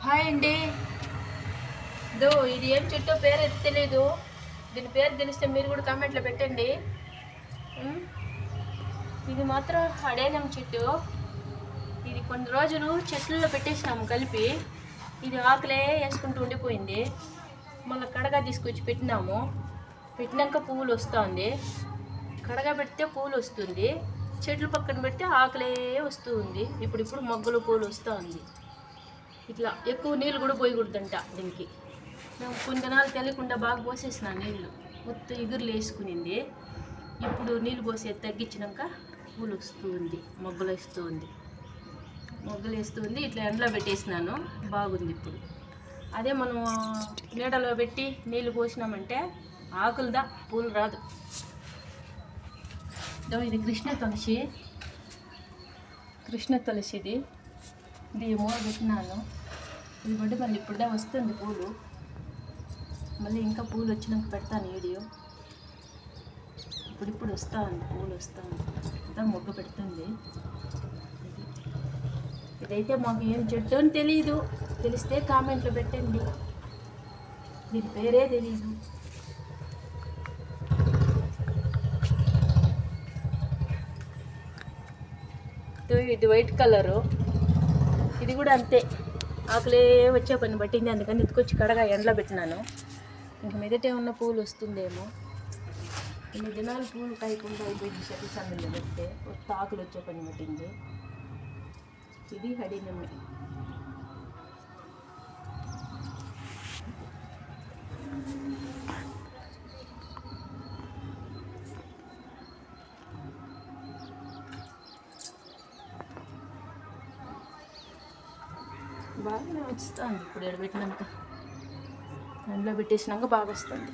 Hi అండి. ఇదో ఇది ఏం చెట్టో పేరు అయితే తెలీదు. దీని పేరు తెలిస్తే మీరు కూడా కామెంట్లో పెట్టండి. ఇది మాత్రం అడేనం చెట్టు. ఇది కొన్ని రోజులు చెట్లలో పెట్టేసినాము కలిపి. ఇది ఆకులే వేసుకుంటూ ఉండిపోయింది. మళ్ళీ కడగా తీసుకొచ్చి పెట్టినాము. పెట్టినాక పువ్వులు వస్తుంది. కడగా పెడితే పువ్వులు వస్తుంది. చెట్లు పక్కన పెడితే ఆకులే వస్తూ ఉంది. ఇప్పుడు మొగ్గలు పూలు వస్తూ ఉంది. ఇట్లా ఎక్కువ నీళ్ళు కూడా పోయకూడదంట దీనికి. మేము కొన్ని దినాలు తెలియకుండా బాగా పోసేసిన నీళ్ళు మొత్తం ఇగురులు వేసుకునింది. ఇప్పుడు నీళ్ళు పోసే తగ్గించినాక పూలు వస్తూ ఉంది, మొగ్గలు వేస్తూ ఉంది. ఇట్లా ఎండలో పెట్టేసినాను, బాగుంది. ఇప్పుడు అదే మనం నీడలో పెట్టి నీళ్ళు పోసినామంటే ఆకులదా పూలు రాదు. ఇది కృష్ణ తులసి ఇది మూల పెట్టినాను. ఇది బట్టి మళ్ళీ ఇప్పుడుదా వస్తుంది పూలు. మళ్ళీ ఇంకా పూలు వచ్చినాక పెడతాను వీడియో. ఇప్పుడు వస్తూ ఉంది, పూలు వస్తూ ఉంది, అంతా మొగ్గ పెడుతుంది. ఇదైతే మాకు ఏం చెట్టు అని తెలీదు. తెలిస్తే కామెంట్లో పెట్టండి. దీని పేరే తెలీదు. ఇది వైట్ కలరు. ఇది కూడా అంతే, ఆకులే వచ్చే పని పట్టింది. అందుకని ఎత్తుకొచ్చి కడగా ఎండలో పెట్టినాను. ఇంక మీదటే ఉన్న పూలు వస్తుందేమో. ఇన్ని దినాలు పూలు కాయకుండా అయిపోయింది. చెట్ల సందులో పెడితే కొత్త ఆకులు వచ్చే పని పట్టింది. ఇది హడినమ్మి. బాగానే వస్తుంది. ఇప్పుడు ఎడబెట్టినాక ఎండలో పెట్టేసినాక బాగా వస్తుంది.